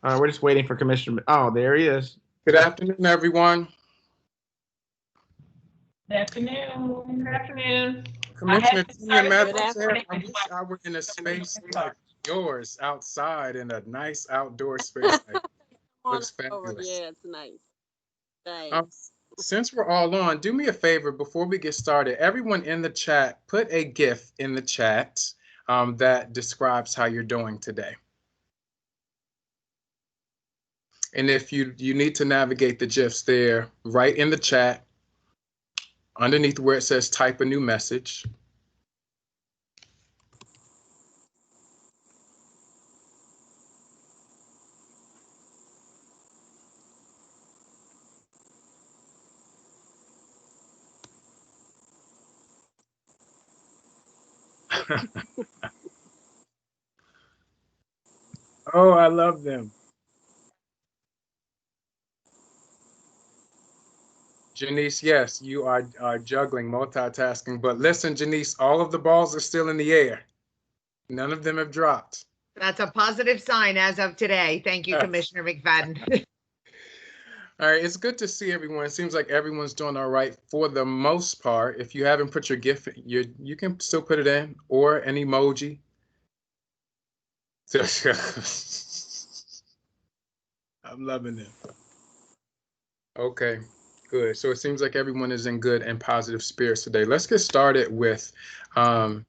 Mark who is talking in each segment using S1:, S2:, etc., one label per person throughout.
S1: We're just waiting for Commissioner. Oh, there he is.
S2: Good afternoon, everyone.
S3: Good afternoon.
S4: Good afternoon.
S2: Commissioner Tina
S3: Good
S2: Mathis here. I wish I were in a space like yours outside in a nice outdoor space. Looks fabulous.
S5: Yeah, it's nice. Thanks.
S2: Since we're all on, do me a favor before we get started. Everyone in the chat, put a GIF in the chat that describes how you're doing today. And if you need to navigate the GIFs there, right in the chat, underneath where it says type a new message. Oh, I love them. Janice, yes, you are juggling, multitasking. But listen, Janice, all of the balls are still in the air. None of them have dropped.
S6: That's a positive sign as of today. Thank you, Commissioner McFadden.
S2: All right, it's good to see everyone. It seems like everyone's doing all right for the most part. If you haven't put your GIF, you can still put it in, or an emoji. I'm loving it. Okay, good. So it seems like everyone is in good and positive spirits today. Let's get started with well,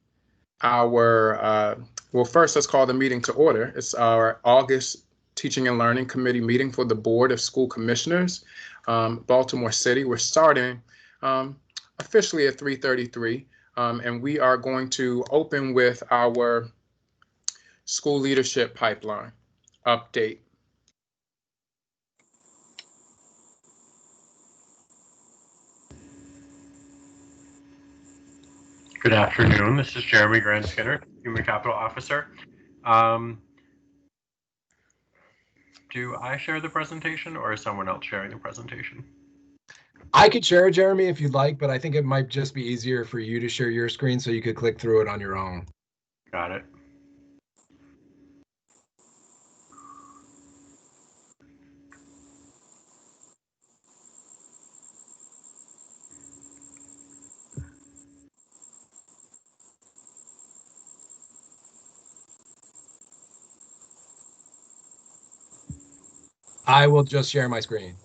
S2: first, let's call the meeting to order. It's our August Teaching and Learning Committee meeting for the Board of School Commissioners, Baltimore City. We're starting officially at 3:33, and we are going to open with our school leadership pipeline update.
S7: Good afternoon. This is Jeremy Grand Skinner, Human Capital Officer. Do I share the presentation or is someone else sharing the presentation?
S8: I could share it, Jeremy, if you'd like, but I think it might just be easier for you to share your screen so you could click through it on your own.
S7: Got it.
S8: I will just share my screen.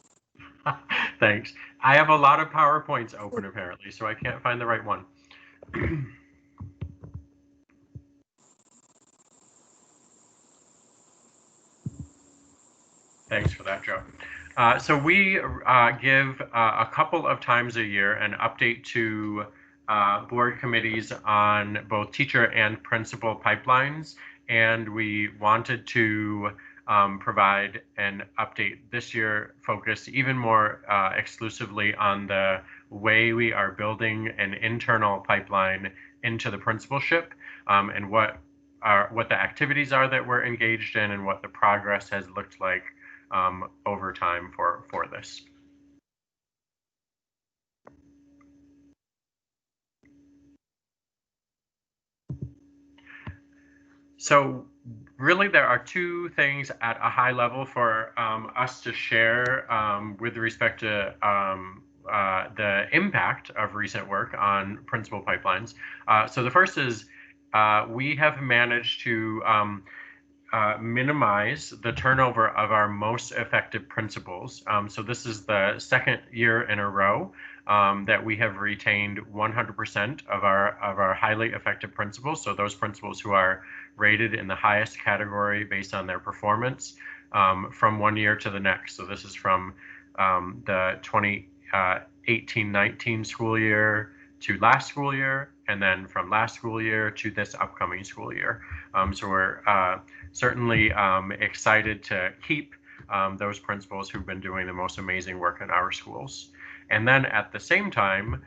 S7: Thanks. I have a lot of PowerPoints open apparently, so I can't find the right one. Thanks for that, Joe. So we give a couple of times a year an update to board committees on both teacher and principal pipelines, and we wanted to provide an update this year focused even more exclusively on the way we are building an internal pipeline into the principalship, and what the activities are that we're engaged in and what the progress has looked like over time for this. So really, there are two things at a high level for us to share with respect to the impact of recent work on principal pipelines. So the first is we have managed to minimize the turnover of our most effective principals. So this is the second year in a row that we have retained 100% of our highly effective principals. So those principals who are rated in the highest category based on their performance from one year to the next. So this is from the 2018-19 school year to last school year, and then from last school year to this upcoming school year. So we're certainly excited to keep those principals who've been doing the most amazing work in our schools. And then at the same time,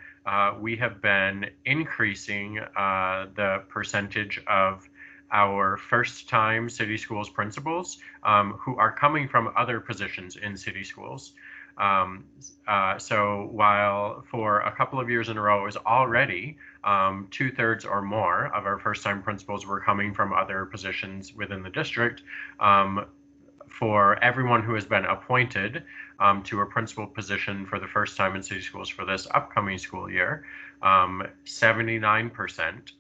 S7: we have been increasing the percentage of our first-time city schools principals who are coming from other positions in city schools. So while for a couple of years in a row, it was already 2/3 or more of our first-time principals were coming from other positions within the district, for everyone who has been appointed to a principal position for the first time in city schools for this upcoming school year, 79%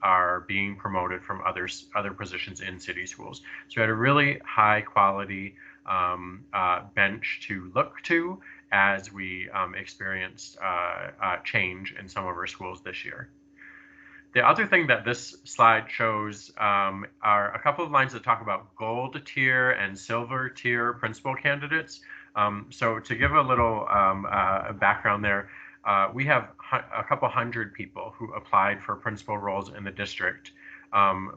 S7: are being promoted from other positions in city schools. So we had a really high quality bench to look to as we experienced change in some of our schools this year. The other thing that this slide shows are a couple of lines that talk about gold tier and silver tier principal candidates. So to give a little background there, we have a couple hundred people who applied for principal roles in the district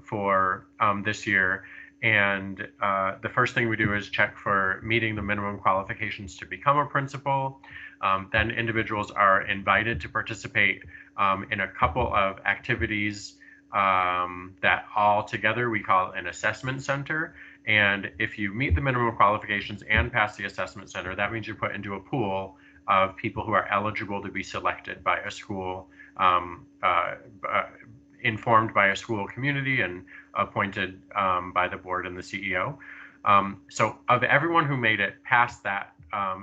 S7: for this year. And the first thing we do is check for meeting the minimum qualifications to become a principal. Then individuals are invited to participate in a couple of activities that all together we call an assessment center. And if you meet the minimum qualifications and pass the assessment center, that means you're put into a pool of people who are eligible to be selected by a school, informed by a school community and appointed by the board and the CEO. So of everyone who made it past that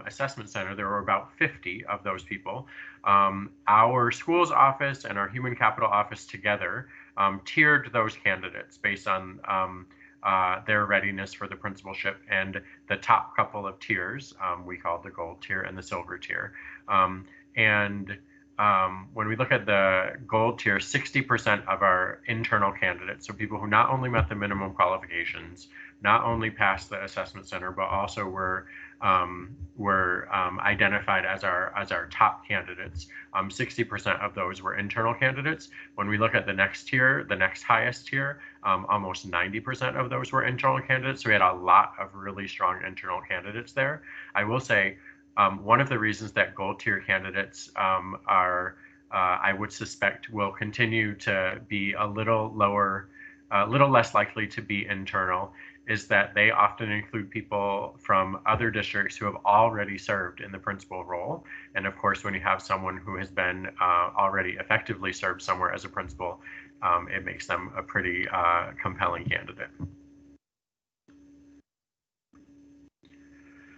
S7: assessment center, there were about 50 of those people. Our schools office and our human capital office together tiered those candidates based on their readiness for the principalship, and the top couple of tiers we called the gold tier and the silver tier. When we look at the gold tier, 60% of our internal candidates, so people who not only met the minimum qualifications, not only passed the assessment center, but also were identified as our top candidates. 60% of those were internal candidates. When we look at the next tier, the next highest tier, almost 90% of those were internal candidates. So we had a lot of really strong internal candidates there. I will say, one of the reasons that gold tier candidates are, I would suspect, will continue to be a little lower, a little less likely to be internal, is that they often include people from other districts who have already served in the principal role. And of course, when you have someone who has been already effectively served somewhere as a principal, it makes them a pretty compelling candidate.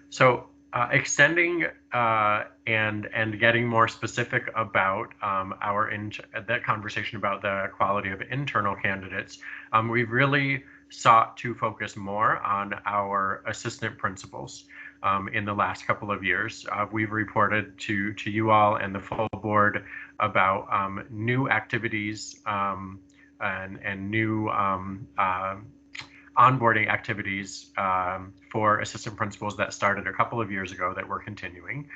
S7: So extending and getting more specific about that conversation about the quality of internal candidates, we've really sought to focus more on our assistant principals. In the last couple of years, we've reported to you all and the full board about new activities and new onboarding activities for assistant principals that started a couple of years ago that we're continuing.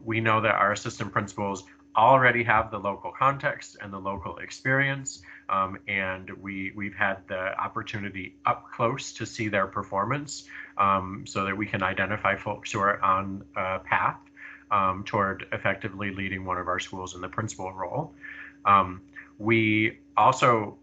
S7: We know that our assistant principals already have the local context and the local experience, and we've had the opportunity up close to see their performance so that we can identify folks who are on a path toward effectively leading one of our schools in the principal role. We also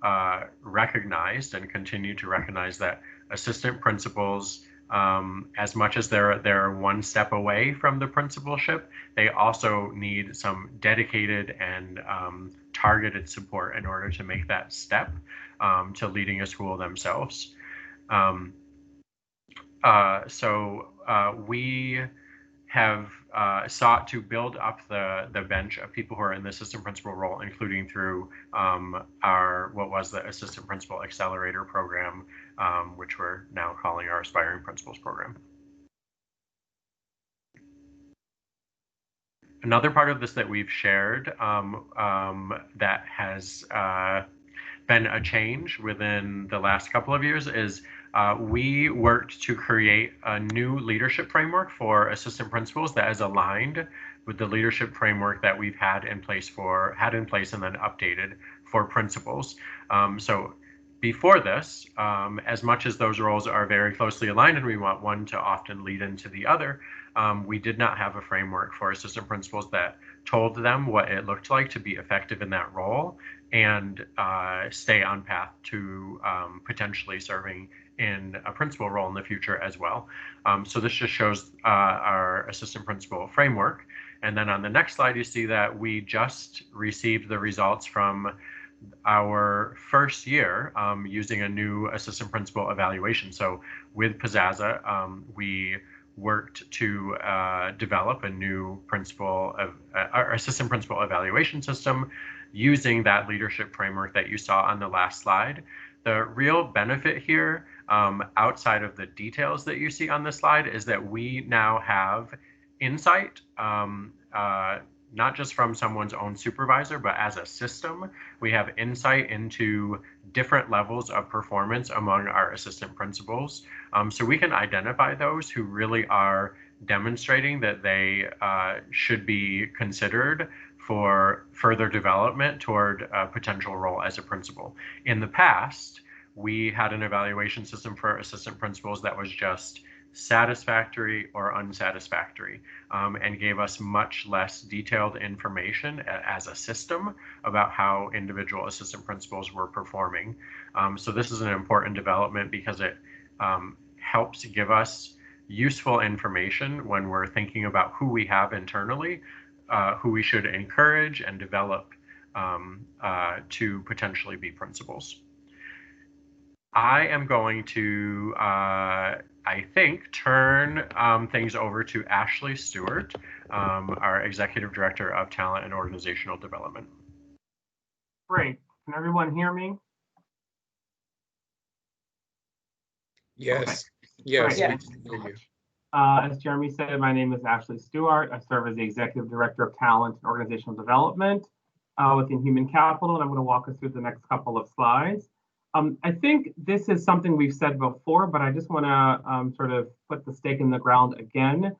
S7: recognized and continue to recognize that assistant principals, as much as they're one step away from the principalship, they also need some dedicated and targeted support in order to make that step to leading a school themselves. We have sought to build up the bench of people who are in the assistant principal role, including through what was the assistant principal accelerator program, which we're now calling our aspiring principals program. Another part of this that we've shared that has been a change within the last couple of years is we worked to create a new leadership framework for assistant principals that is aligned with the leadership framework that we've had in place and then updated for principals. So before this, as much as those roles are very closely aligned and we want one to often lead into the other, we did not have a framework for assistant principals that told them what it looked like to be effective in that role and stay on path to potentially serving in a principal role in the future as well. So this just shows our assistant principal framework. And then on the next slide, you see that we just received the results from our first year using a new assistant principal evaluation. So with Pizzazza, we worked to develop a new our assistant principal evaluation system using that leadership framework that you saw on the last slide. The real benefit here, outside of the details that you see on the slide, is that we now have insight, not just from someone's own supervisor, but as a system, we have insight into different levels of performance among our assistant principals. So we can identify those who really are demonstrating that they should be considered for further development toward a potential role as a principal. In the past, we had an evaluation system for assistant principals that was just satisfactory or unsatisfactory, and gave us much less detailed information as a system about how individual assistant principals were performing. So this is an important development because it helps give us useful information when we're thinking about who we have internally, who we should encourage and develop to potentially be principals. I am going to, I think, turn things over to Ashley Stewart, our Executive Director of Talent and Organizational Development.
S4: Great. Can everyone hear me?
S2: Yes.
S4: Okay.
S2: Yes.
S4: Great.
S2: We can hear you.
S4: As Jeremy said, my name is Ashley Stewart. I serve as the Executive Director of Talent and Organizational Development within Human Capital, and I'm going to walk us through the next couple of slides. I think this is something we've said before, but I just want to sort of put the stake in the ground again.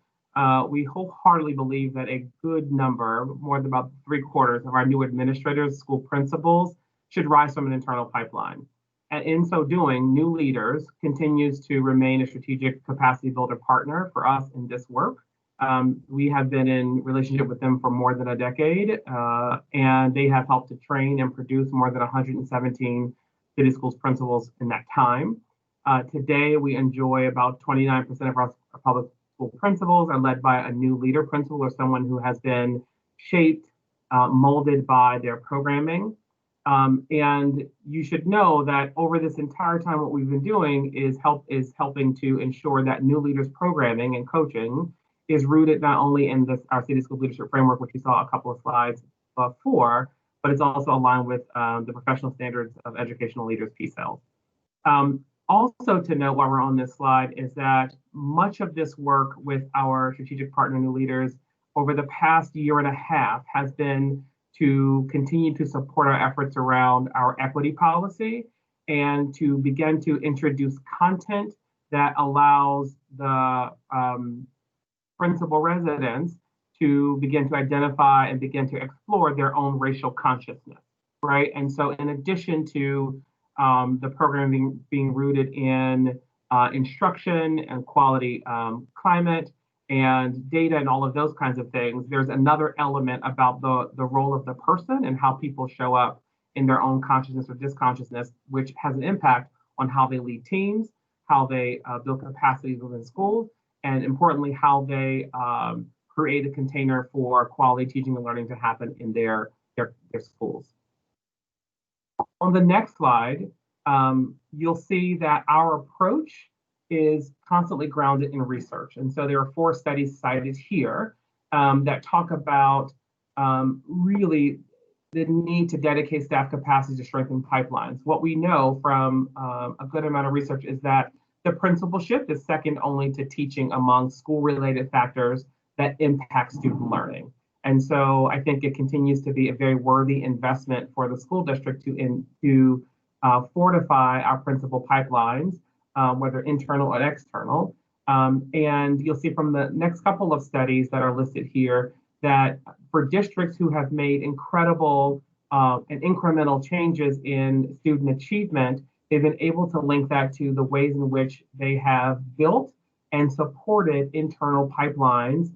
S4: We wholeheartedly believe that a good number, more than about 3/4 of our new administrators, school principals, should rise from an internal pipeline. And in so doing, New Leaders continues to remain a strategic capacity builder partner for us in this work. We have been in relationship with them for more than a decade, and they have helped to train and produce more than 117 city schools principals in that time. Today, we enjoy about 29% of our public school principals are led by a new leader principal or someone who has been shaped, molded by their programming. And you should know that over this entire time, what we've been doing is helping to ensure that New Leaders programming and coaching is rooted not only in our city school leadership framework, which we saw a couple of slides before, but it's also aligned with the professional standards of educational leaders, PSELs. Also to note while we're on this slide is that much of this work with our strategic partner New Leaders over the past year and a half has been to continue to support our efforts around our equity policy and to begin to introduce content that allows the principal residents to begin to identify and begin to explore their own racial consciousness, right? And so in addition to the program being rooted in instruction and quality climate and data and all of those kinds of things, there's another element about the role of the person and how people show up in their own consciousness or disconsciousness, which has an impact on how they lead teams, how they build capacities within schools, and importantly, how they create a container for quality teaching and learning to happen in their schools. On the next slide, you'll see that our approach is constantly grounded in research. And so there are 4 studies cited here that talk about really the need to dedicate staff capacity to strengthen pipelines. What we know from a good amount of research is that the principalship is second only to teaching among school-related factors that impact student learning. And so I think it continues to be a very worthy investment for the school district to fortify our principal pipelines, whether internal or external. And you'll see from the next couple of studies that are listed here that for districts who have made incredible and incremental changes in student achievement, they've been able to link that to the ways in which they have built and supported internal pipelines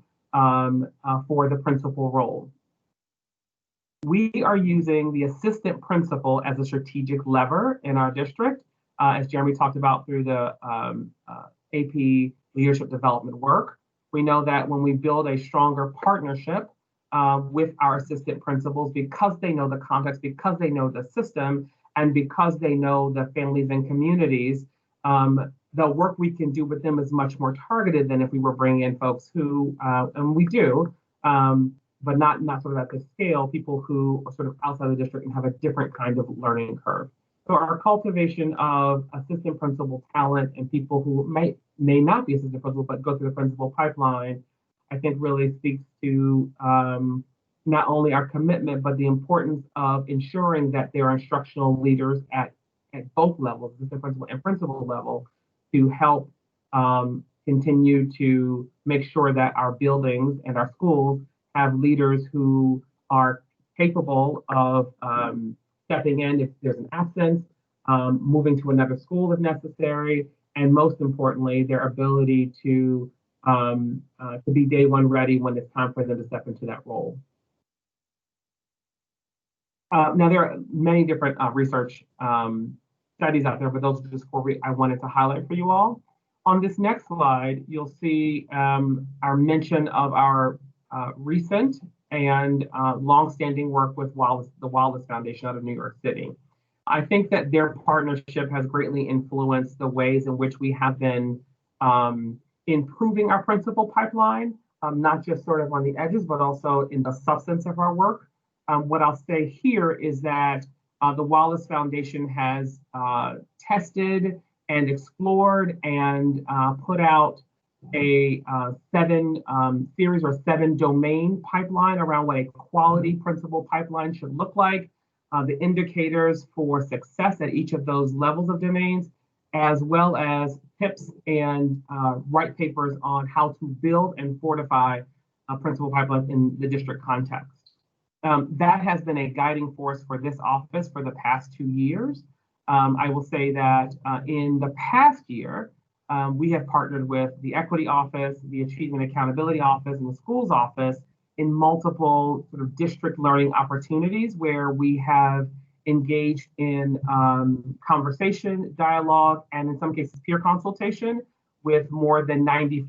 S4: for the principal role. We are using the assistant principal as a strategic lever in our district, as Jeremy talked about through the AP leadership development work. We know that when we build a stronger partnership with our assistant principals because they know the context, because they know the system, and because they know the families and communities. The work we can do with them is much more targeted than if we were bringing in folks who, and we do, but not sort of at the scale, people who are sort of outside the district and have a different kind of learning curve. So our cultivation of assistant principal talent and people who may not be assistant principal, but go through the principal pipeline, I think really speaks to not only our commitment, but the importance of ensuring that there are instructional leaders at both levels, assistant principal and principal level, to help continue to make sure that our buildings and our schools have leaders who are capable of stepping in if there's an absence, moving to another school if necessary, and most importantly, their ability to be day one ready when it's time for them to step into that role. Now, there are many different research studies out there, but those are just four I wanted to highlight for you all. On this next slide, you'll see our mention of our recent and longstanding work with the Wallace Foundation out of New York City. I think that their partnership has greatly influenced the ways in which we have been improving our principal pipeline, not just sort of on the edges, but also in the substance of our work. What I'll say here is that the Wallace Foundation has tested and explored and put out a 7-series or 7-domain pipeline around what a quality principal pipeline should look like, the indicators for success at each of those levels of domains, as well as tips and white papers on how to build and fortify a principal pipeline in the district context. That has been a guiding force for this office for the past 2 years. I will say that in the past year, we have partnered with the Equity Office, the Achievement Accountability Office, and the Schools Office in multiple sort of district learning opportunities where we have engaged in conversation, dialogue, and in some cases peer consultation with more than 90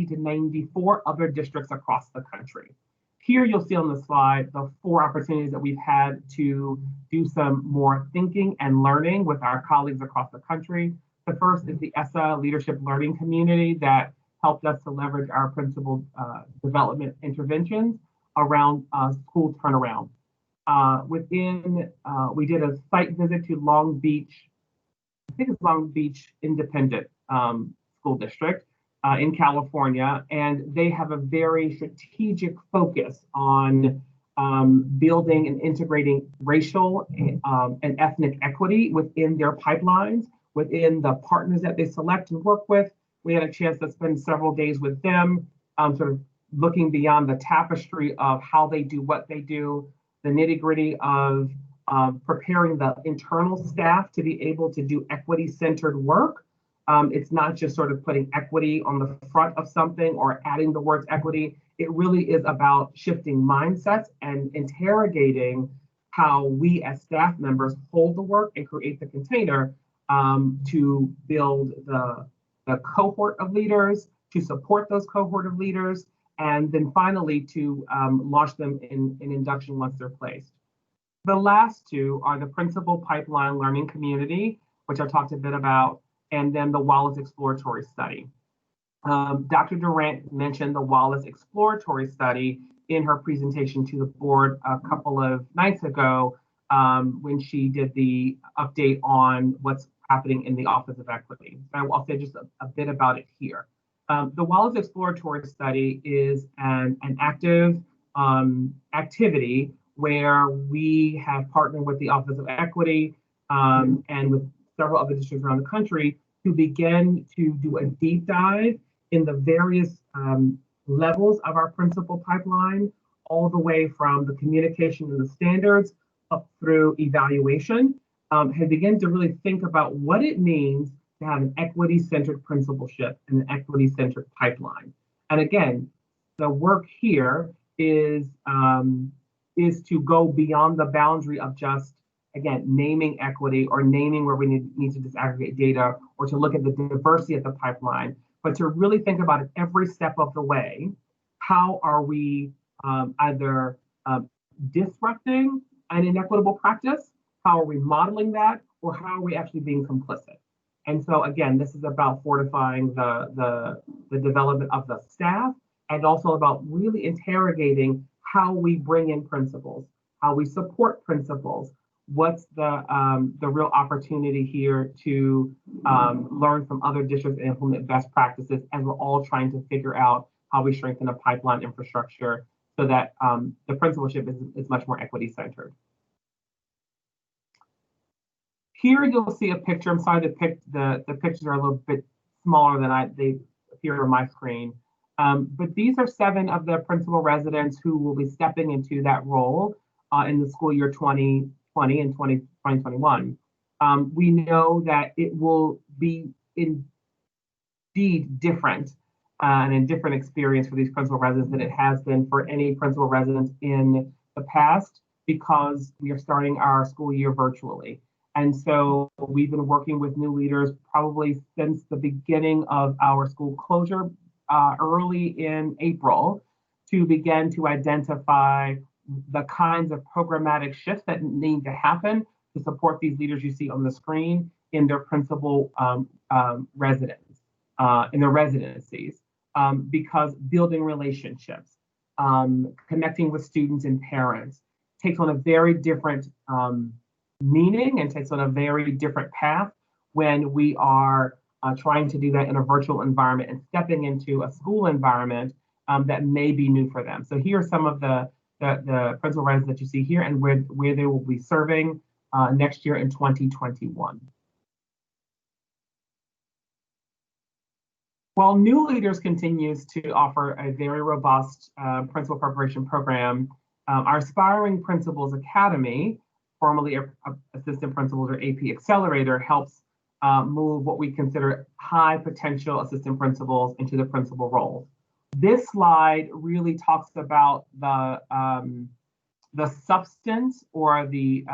S4: to 94 other districts across the country. Here you'll see on the slide the 4 opportunities that we've had to do some more thinking and learning with our colleagues across the country. The first is the ESSA Leadership Learning Community that helped us to leverage our principal development interventions around school turnaround. We did a site visit to Long Beach, I think it's Long Beach Independent School District in California, and they have a very strategic focus on building and integrating racial and ethnic equity within their pipelines, within the partners that they select and work with. We had a chance to spend several days with them, sort of looking beyond the tapestry of how they do what they do, the nitty-gritty of preparing the internal staff to be able to do equity-centered work. It's not just sort of putting equity on the front of something or adding the words equity. It really is about shifting mindsets and interrogating how we as staff members hold the work and create the container to build the cohort of leaders, to support those cohort of leaders, and then finally to launch them in induction once they're placed. The last 2 are the Principal Pipeline Learning Community, which I talked a bit about, and then the Wallace Exploratory Study. Dr. Durant mentioned the Wallace Exploratory Study in her presentation to the board a couple of nights ago when she did the update on what's happening in the Office of Equity. I'll say just a bit about it here. The Wallace Exploratory Study is an active activity where we have partnered with the Office of Equity and with several other districts around the country to begin to do a deep dive in the various levels of our principal pipeline, all the way from the communication and the standards up through evaluation, have begun to really think about what it means to have an equity-centered principalship and an equity-centered pipeline. And again, the work here is to go beyond the boundary of just, again, naming equity or naming where we need to disaggregate data or to look at the diversity of the pipeline, but to really think about it every step of the way. How are we either disrupting an inequitable practice? How are we modeling that? Or how are we actually being complicit? And so again, this is about fortifying the development of the staff, and also about really interrogating how we bring in principals, how we support principals. What's the real opportunity here to learn from other districts and implement best practices, as we're all trying to figure out how we strengthen a pipeline infrastructure so that the principalship is much more equity centered. Here you'll see a picture. I'm sorry, the pictures are a little bit smaller than they appear on my screen. But these are 7 of the principal residents who will be stepping into that role in the school year 2020 and 2021. We know that it will be indeed different and a different experience for these principal residents than it has been for any principal residents in the past, because we are starting our school year virtually. And so we've been working with new leaders probably since the beginning of our school closure early in April to begin to identify the kinds of programmatic shifts that need to happen to support these leaders you see on the screen in their principal residence, in their residencies, because building relationships, connecting with students and parents takes on a very different meaning and takes on a very different path when we are trying to do that in a virtual environment and stepping into a school environment that may be new for them. So here are some of the principal residents that you see here and where they will be serving next year in 2021. While New Leaders continues to offer a very robust principal preparation program, our Aspiring Principals Academy, formerly Assistant Principals or AP Accelerator, helps move what we consider high potential assistant principals into the principal role. This slide really talks about the substance or the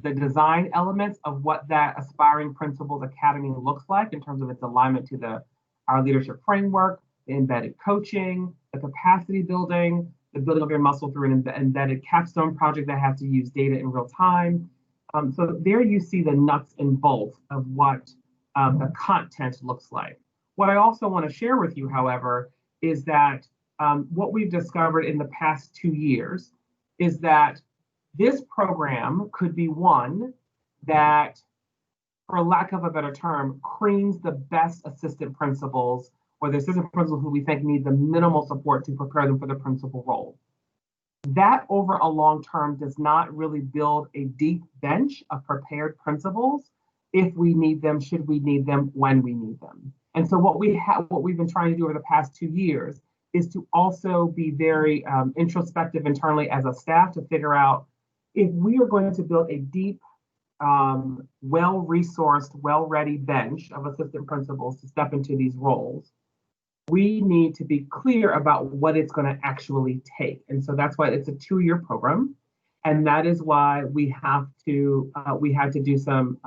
S4: design elements of what that Aspiring Principals Academy looks like in terms of its alignment to our leadership framework, the embedded coaching, the capacity building, the building of your muscle through an embedded capstone project that has to use data in real time. So there you see the nuts and bolts of what the content looks like. What I also want to share with you, however, is that what we've discovered in the past 2 years is that this program could be one that, for lack of a better term, creams the best assistant principals or the assistant principals who we think need the minimal support to prepare them for the principal role. That over a long term does not really build a deep bench of prepared principals if we need them, should we need them, when we need them. And so what we've been trying to do over the past 2 years is to also be very introspective internally as a staff to figure out if we are going to build a deep, well-resourced, well-ready bench of assistant principals to step into these roles, we need to be clear about what it's going to actually take. And so that's why it's a 2-year program. And that is why we had to do some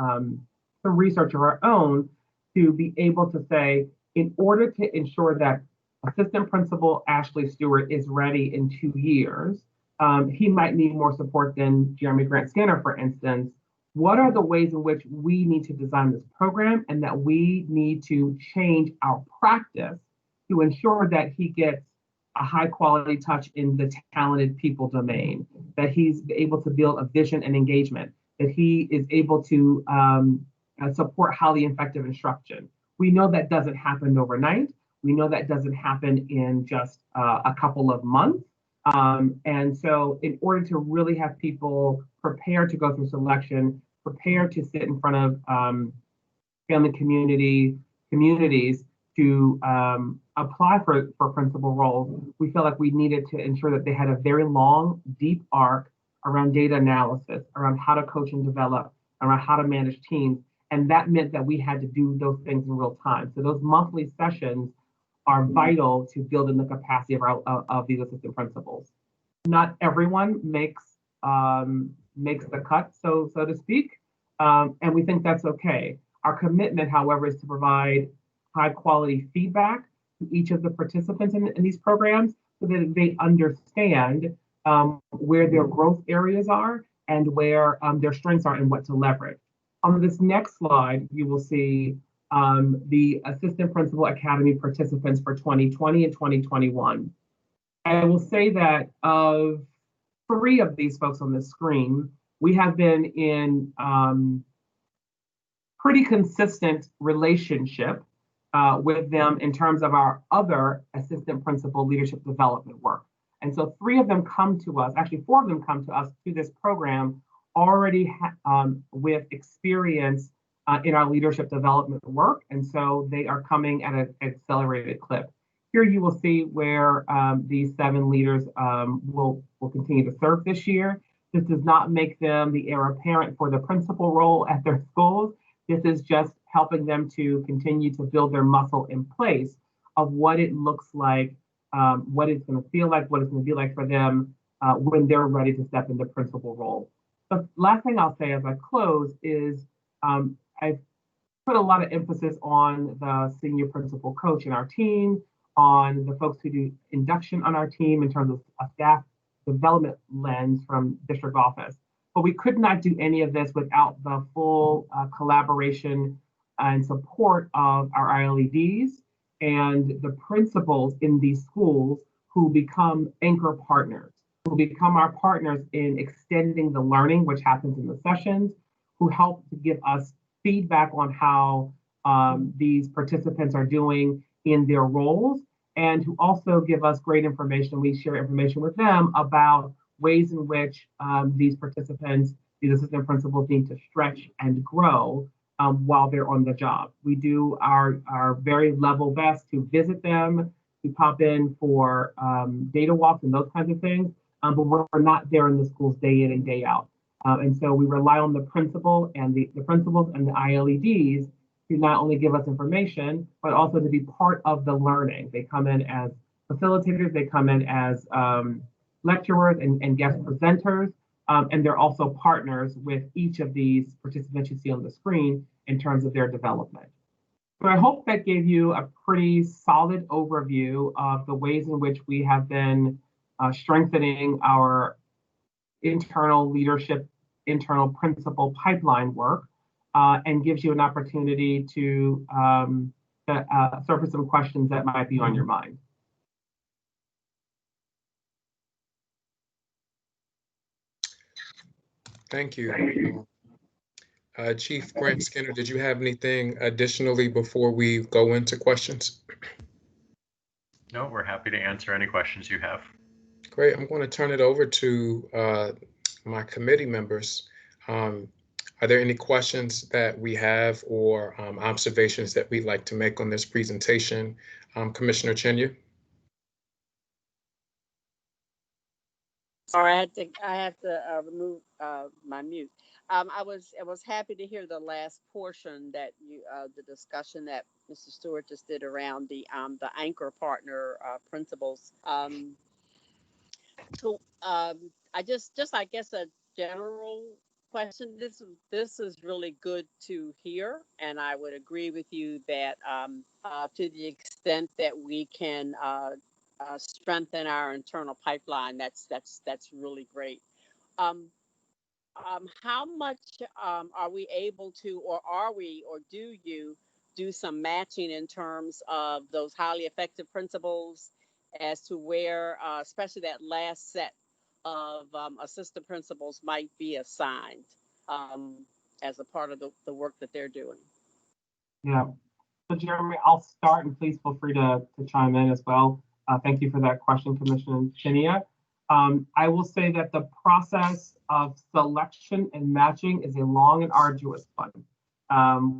S4: research of our own to be able to say, in order to ensure that Assistant Principal Ashley Stewart is ready in 2 years, he might need more support than Jeremy Grant Skinner, for instance. What are the ways in which we need to design this program and that we need to change our practice to ensure that he gets a high quality touch in the talented people domain, that he's able to build a vision and engagement, that he is able to support highly effective instruction. We know that doesn't happen overnight. We know that doesn't happen in just a couple of months. And so in order to really have people prepared to go through selection, prepared to sit in front of family communities to apply for principal roles, we felt like we needed to ensure that they had a very long, deep arc around data analysis, around how to coach and develop, around how to manage teams. And that meant that we had to do those things in real time. So those monthly sessions are vital to building the capacity of these assistant principals. Not everyone makes the cut, so to speak, and we think that's okay. Our commitment, however, is to provide high quality feedback to each of the participants in these programs so that they understand where their growth areas are and where their strengths are and what to leverage. On this next slide, you will see the Assistant Principal Academy participants for 2020 and 2021. I will say that of 3 of these folks on the screen, we have been in pretty consistent relationship with them in terms of our other assistant principal leadership development work. And so 3 of them come to us, actually 4 of them come to us through this program already with experience in our leadership development work. And so they are coming at an accelerated clip. Here you will see where these 7 leaders will continue to serve this year. This does not make them the heir apparent for the principal role at their schools. This is just helping them to continue to build their muscle in place of what it looks like, what it's going to feel like, what it's going to be like for them when they're ready to step into principal role. The last thing I'll say as I close is I've put a lot of emphasis on the senior principal coach in our team, on the folks who do induction on our team in terms of a staff development lens from district office. But we could not do any of this without the full collaboration and support of our ILEDs and the principals in these schools who become anchor partners, who become our partners in extending the learning, which happens in the sessions, who help to give us feedback on how these participants are doing in their roles, and who also give us great information. We share information with them about ways in which these participants, these assistant principals, need to stretch and grow while they're on the job. We do our very level best to visit them, to pop in for data walks and those kinds of things, but we're not there in the schools day in and day out. And so we rely on the principal and the principals and the ILEDs to not only give us information, but also to be part of the learning. They come in as facilitators, they come in as lecturers and guest presenters, and they're also partners with each of these participants you see on the screen in terms of their development. So I hope that gave you a pretty solid overview of the ways in which we have been strengthening our internal leadership, internal principal pipeline work, and gives you an opportunity to surface some questions that might be on your mind.
S2: Thank you. Chief Grant Skinner, did you have anything additionally before we go into questions?
S7: No, we're happy to answer any questions you have.
S2: Great. I'm going to turn it over to my committee members. Are there any questions that we have or observations that we'd like to make on this presentation? Commissioner Chinya?
S5: Sorry, I had to remove my mute. I was happy to hear the last portion that you the discussion that Mr. Stewart just did around the anchor partner principles. So I just I guess a general question. This is really good to hear, and I would agree with you that to the extent that we can strengthen our internal pipeline, that's really great. How much are we able to, or do you do some matching in terms of those highly effective principals as to where, especially that last set of assistant principals might be assigned as a part of the work that they're doing?
S4: Yeah. So Jeremy, I'll start, and please feel free to chime in as well. Thank you for that question, Commissioner Chinya. I will say that the process of selection and matching is a long and arduous one.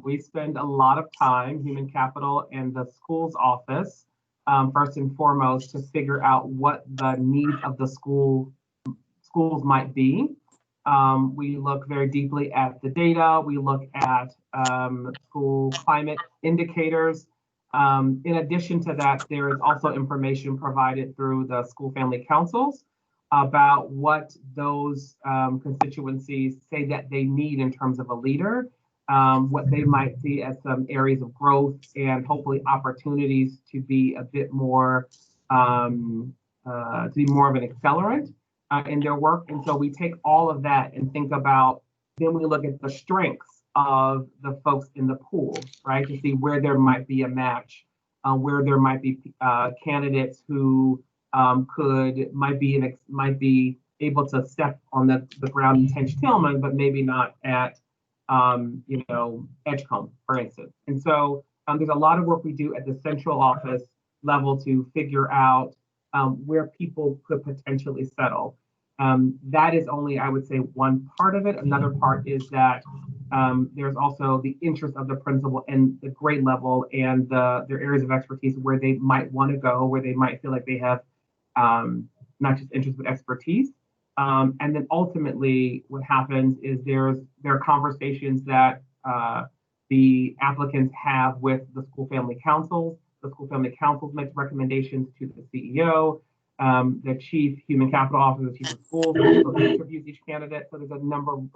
S4: We spend a lot of time, human capital and the school's office, first and foremost, to figure out what the needs of the schools might be. We look very deeply at the data. We look at school climate indicators. In addition to that, there is also information provided through the school family councils about what those constituencies say that they need in terms of a leader, what they might see as some areas of growth and hopefully opportunities to be a bit more to be more of an accelerant in their work. And so we take all of that and think about, then we look at the strengths of the folks in the pool, right? To see where there might be a match, where there might be candidates who might be able to step on the ground in Tench Tillman, but maybe not at Edgecombe, for instance. And so there's a lot of work we do at the central office level to figure out where people could potentially settle. That is only, I would say, one part of it. Another part is that there's also the interest of the principal and the grade level and their areas of expertise where they might want to go, where they might feel like they have not just interest but expertise. And then ultimately what happens is there are conversations that the applicants have with the school family councils. The school family councils make recommendations to the CEO. The chief human capital officer, the chief of schools, interviews each candidate. So there's a number of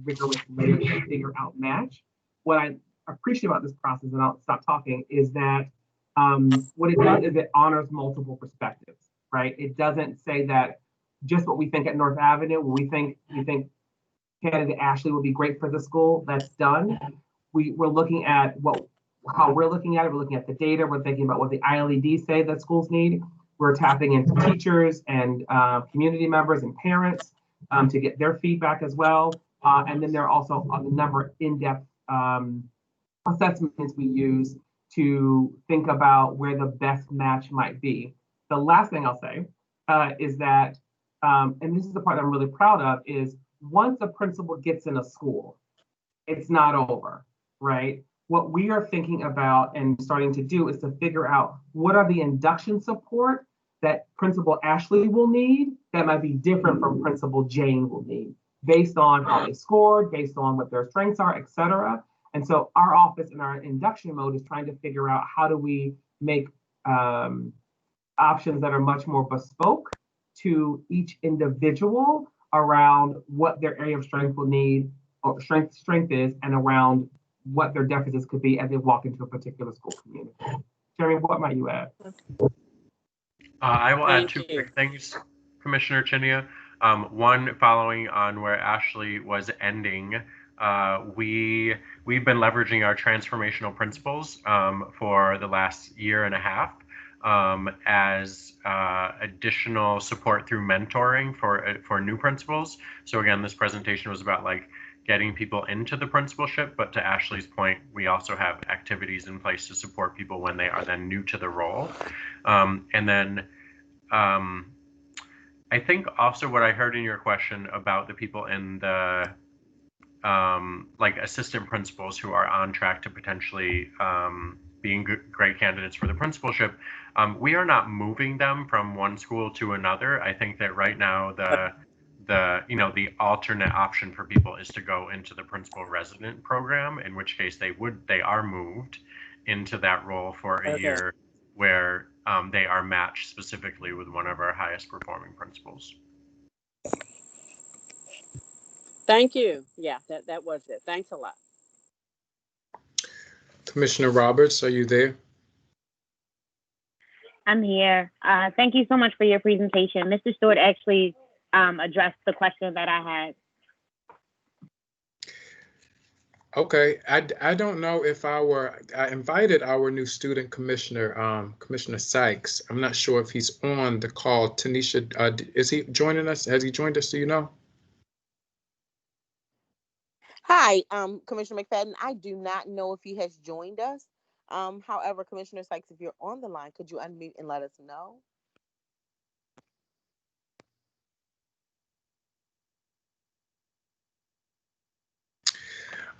S4: rigorous layers to figure out match. What I appreciate about this process, and I'll stop talking, is that what it does is it honors multiple perspectives, right? It doesn't say that just what we think at North Avenue, when we think candidate Ashley would be great for the school, that's done. We're looking at how we're looking at it. We're looking at the data. We're thinking about what the ILEDs say that schools need. We're tapping into teachers and community members and parents to get their feedback as well. And then there are also a number of in-depth assessments we use to think about where the best match might be. The last thing I'll say is that, and this is the part I'm really proud of, is once a principal gets in a school, it's not over, right? What we are thinking about and starting to do is to figure out what are the induction support that Principal Ashley will need that might be different from Principal Jane will need, based on how they scored, based on what their strengths are, et cetera. And so our office in our induction mode is trying to figure out how do we make options that are much more bespoke to each individual around what their area of strength will need, or strength is, and around what their deficits could be as they walk into a particular school community. Jeremy, what might you add?
S7: I will add two quick things, Commissioner Chinia. One, following on where Ashley was ending, we've been leveraging our transformational principles for the last year and a half as additional support through mentoring for new principals. So again, this presentation was about getting people into the principalship, but to Ashley's point, we also have activities in place to support people when they are then new to the role. And then I think also what I heard in your question about the people in the assistant principals who are on track to potentially being great candidates for the principalship, we are not moving them from one school to another. I think that right now the alternate option for people is to go into the principal resident program, in which case they are moved into that role for a year where they are matched specifically with one of our highest performing principals.
S5: Thank you. Yeah, that was it. Thanks a lot.
S2: Commissioner Roberts, are you there?
S9: I'm here. Thank you so much for your presentation. Mr. Stewart actually addressed the question that I had.
S2: Okay, I don't know if I invited our new student commissioner, Commissioner Sykes. I'm not sure if he's on the call. Tanisha, is he joining us? Has he joined us? Do you know?
S10: Hi, Commissioner McFadden. I do not know if he has joined us. However, Commissioner Sykes, if you're on the line, could you unmute and let us know?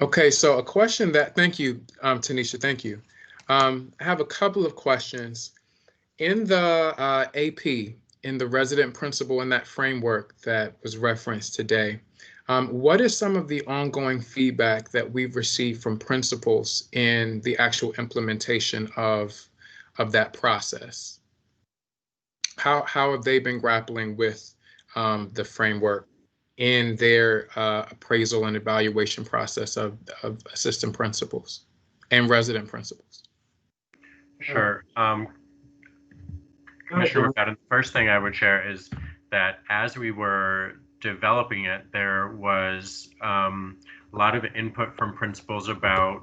S2: Okay, so a question thank you, Tanisha, thank you. I have a couple of questions. In the AP, in the resident principal in that framework that was referenced today, what is some of the ongoing feedback that we've received from principals in the actual implementation of that process? How have they been grappling with the framework in their appraisal and evaluation process of assistant principals and resident principals?
S7: Sure. Commissioner McFadden, the first thing I would share is that as we were developing it, there was a lot of input from principals about,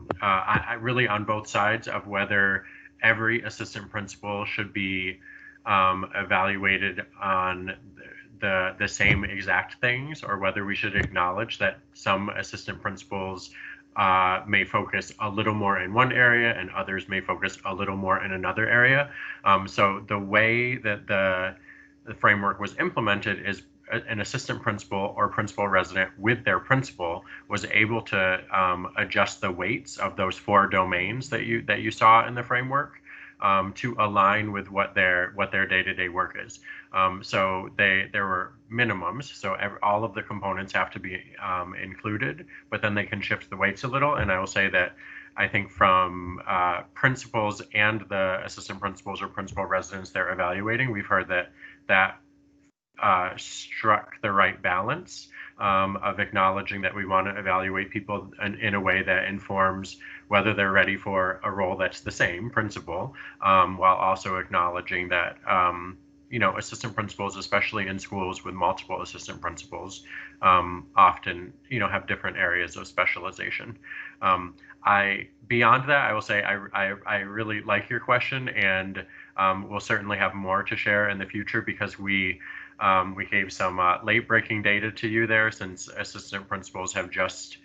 S7: really on both sides of whether every assistant principal should be evaluated on the same exact things, or whether we should acknowledge that some assistant principals may focus a little more in one area and others may focus a little more in another area. So the way that the framework was implemented is an assistant principal or principal resident with their principal was able to adjust the weights of those 4 domains that you saw in the framework to align with what their day-to-day work is. So there were minimums, so all of the components have to be included, but then they can shift the weights a little. And I will say that I think from principals and the assistant principals or principal residents they're evaluating, we've heard that struck the right balance of acknowledging that we want to evaluate people in a way that informs whether they're ready for a role that's the same principal, while also acknowledging that assistant principals, especially in schools with multiple assistant principals, often have different areas of specialization. Beyond that, I will say I really like your question, and we'll certainly have more to share in the future because we gave some late-breaking data to you there, since assistant principals have just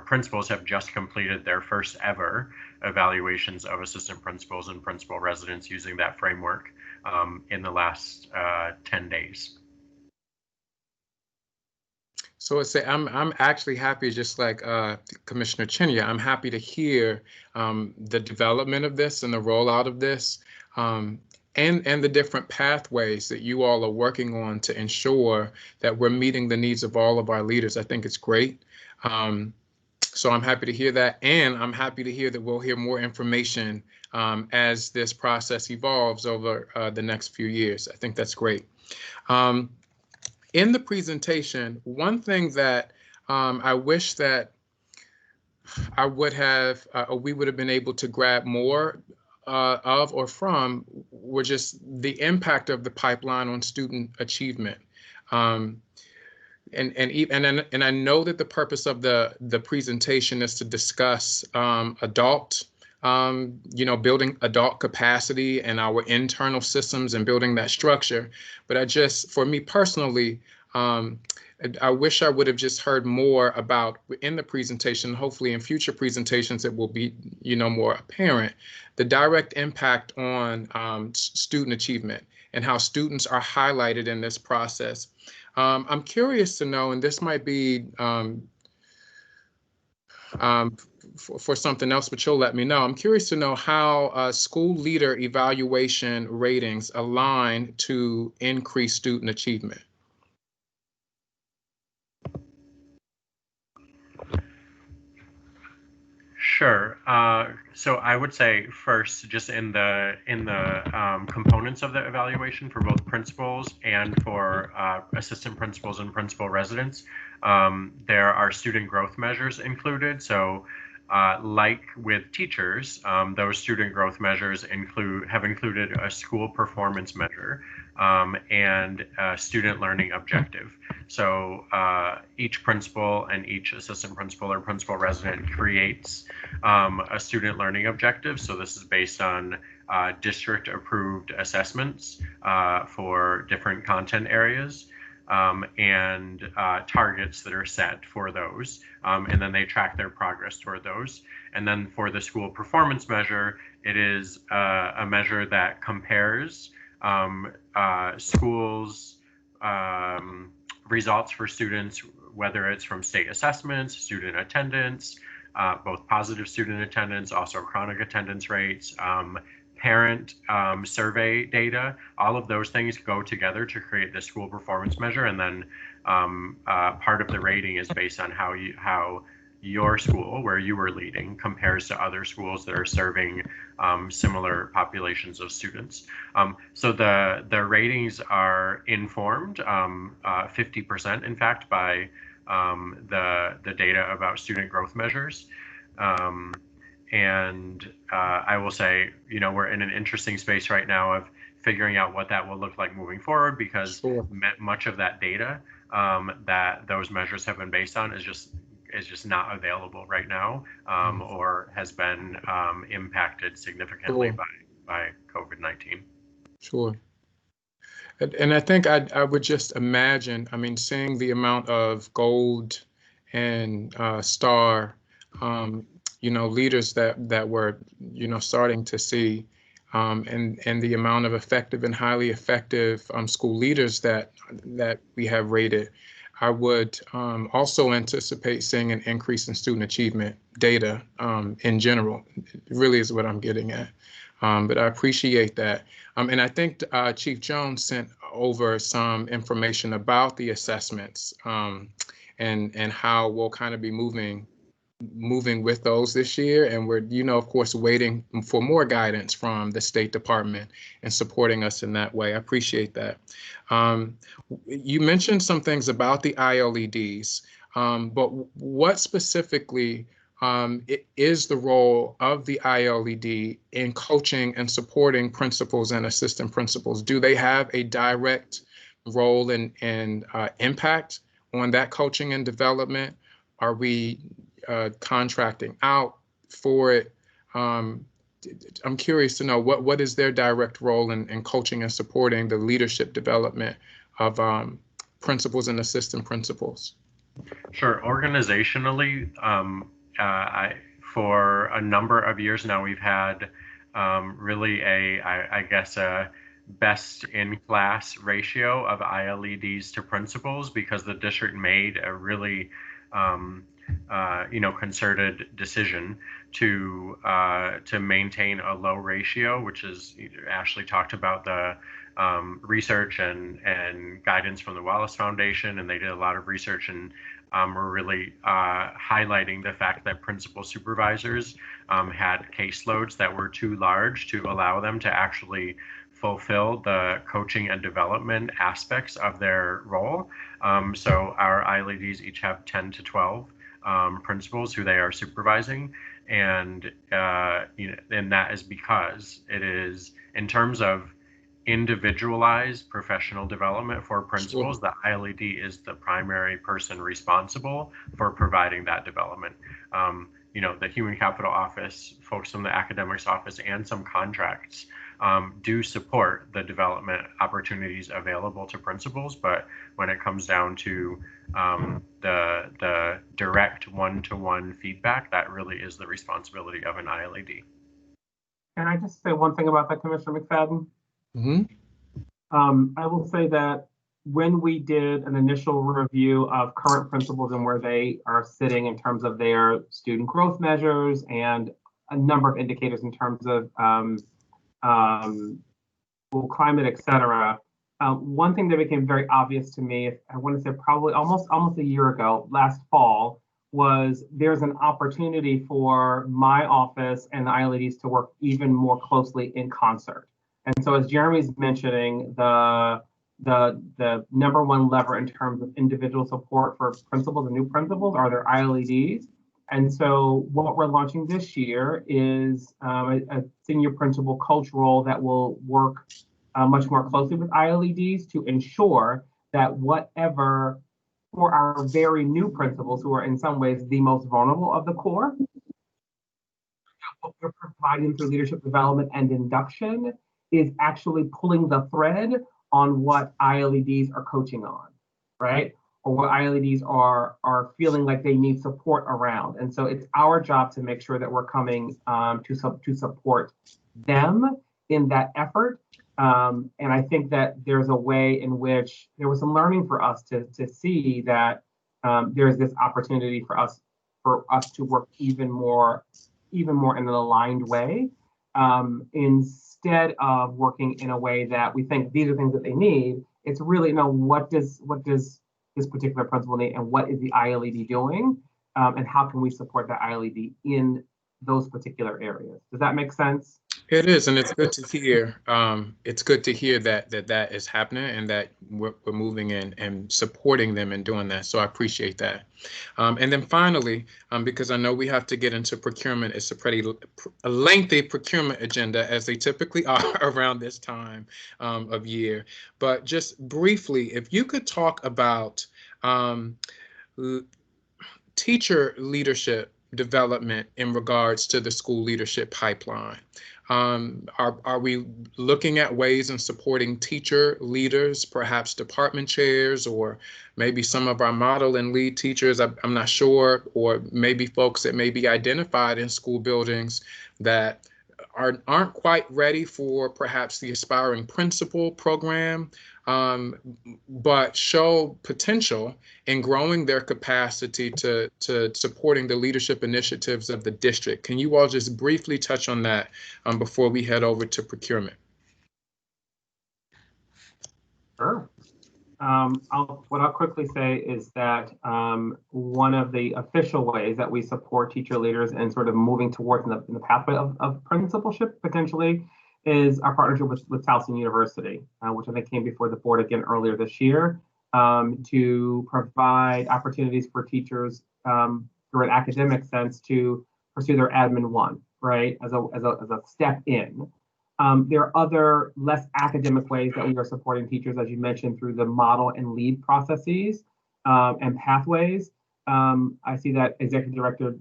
S7: principals have just completed their first ever evaluations of assistant principals and principal residents using that framework in the last 10 days.
S2: So I say I'm actually happy, just like Commissioner Chinya, I'm happy to hear the development of this and the rollout of this, and the different pathways that you all are working on to ensure that we're meeting the needs of all of our leaders. I think it's great. So I'm happy to hear that, and I'm happy to hear that we'll hear more information as this process evolves over the next few years. I think that's great. In the presentation, one thing that I wish that I would have, or we would have been able to grab more of or from, were just the impact of the pipeline on student achievement. And I know that the purpose of the presentation is to discuss adult, building adult capacity and our internal systems and building that structure. But for me personally, I wish I would have just heard more about in the presentation. Hopefully in future presentations it will be more apparent, the direct impact on student achievement and how students are highlighted in this process. I'm curious to know, and this might be for something else, but you'll let me know. I'm curious to know how school leader evaluation ratings align to increase student achievement.
S7: Sure. So I would say first, just in the components of the evaluation for both principals and for assistant principals and principal residents, there are student growth measures included. So like with teachers, those student growth measures have included a school performance measure and a student learning objective. So each principal and each assistant principal or principal resident creates a student learning objective. So this is based on district approved assessments for different content areas. And targets that are set for those, and then they track their progress toward those. And then for the school performance measure, it is a measure that compares schools' results for students, whether it's from state assessments, student attendance, both positive student attendance, also chronic attendance rates, parent survey data. All of those things go together to create the school performance measure, and then part of the rating is based on how your school, where you were leading, compares to other schools that are serving similar populations of students. So the ratings are informed 50%, in fact, by the data about student growth measures. And I will say, we're in an interesting space right now of figuring out what that will look like moving forward, because
S2: Sure.
S7: much of that data that those measures have been based on is just not available right now, or has been impacted significantly
S2: Sure.
S7: by COVID-19.
S2: Sure. And I think I would just imagine, I mean, seeing the amount of gold and star, leaders that we're, starting to see, and the amount of effective and highly effective school leaders that we have rated, I would also anticipate seeing an increase in student achievement data in general. It really is what I'm getting at. But I appreciate that. And I think Chief Jones sent over some information about the assessments and how we'll kind of be moving with those this year. And we're, of course, waiting for more guidance from the State Department and supporting us in that way. I appreciate that. You mentioned some things about the ILEDs, but what specifically it is the role of the ILED in coaching and supporting principals and assistant principals? Do they have a direct role and impact on that coaching and development? Are we contracting out for it? I'm curious to know what is their direct role in coaching and supporting the leadership development of principals and assistant principals?
S7: Sure. Organizationally, for a number of years now, we've had really a best in class ratio of ILEDs to principals, because the district made a really concerted decision to maintain a low ratio, which is, Ashley talked about the research and guidance from the Wallace Foundation, and they did a lot of research, and we're really highlighting the fact that principal supervisors had caseloads that were too large to allow them to actually fulfill the coaching and development aspects of their role. So our ILEDs each have 10 to 12 principals who they are supervising, and that is because it is, in terms of individualized professional development for principals, the ILED is the primary person responsible for providing that development. The Human Capital Office, folks from the Academics Office, and some contracts do support the development opportunities available to principals, but when it comes down to the direct one-to-one feedback, that really is the responsibility of an ILED.
S4: Can I just say one thing about that, Commissioner McFadden?
S2: Mm-hmm.
S4: I will say that when we did an initial review of current principals and where they are sitting in terms of their student growth measures and a number of indicators in terms of climate, et cetera, one thing that became very obvious to me, I want to say probably almost a year ago, last fall, was there's an opportunity for my office and the ILEDs to work even more closely in concert. And so, as Jeremy's mentioning, the number one lever in terms of individual support for principals and new principals are their ILEDs. And so what we're launching this year is a senior principal coach role that will work much more closely with ILEDs to ensure that whatever, for our very new principals who are in some ways the most vulnerable of the core, what we're providing through leadership development and induction is actually pulling the thread on what ILEDs are coaching on, right? Or what ILEDs are feeling like they need support around. And so it's our job to make sure that we're coming to support them in that effort. And I think that there's a way in which there was some learning for us to see that there's this opportunity for us to work even more in an aligned way, instead of working in a way that we think these are things that they need. It's really, what does this particular principal need, and what is the ILED doing, and how can we support that ILED in those particular areas? Does that make sense?
S2: It is, and it's good to hear. It's good to hear that is happening and that we're moving in and supporting them and doing that. So I appreciate that. And then finally, because I know we have to get into procurement, it's a lengthy procurement agenda, as they typically are around this time of year. But just briefly, if you could talk about teacher leadership development in regards to the school leadership pipeline. Are we looking at ways in supporting teacher leaders, perhaps department chairs, or maybe some of our model and lead teachers? I'm not sure, or maybe folks that may be identified in school buildings that aren't quite ready for perhaps the aspiring principal program, but show potential in growing their capacity to supporting the leadership initiatives of the district. Can you all just briefly touch on that before we head over to procurement?
S4: Sure. What I'll quickly say is that one of the official ways that we support teacher leaders and sort of moving towards in the pathway of principalship potentially is our partnership with Towson University, which I think came before the board again earlier this year, to provide opportunities for teachers through an academic sense to pursue their Admin 1, right, as a step in. There are other less academic ways that we are supporting teachers, as you mentioned, through the model and lead processes and pathways. I see that Executive Director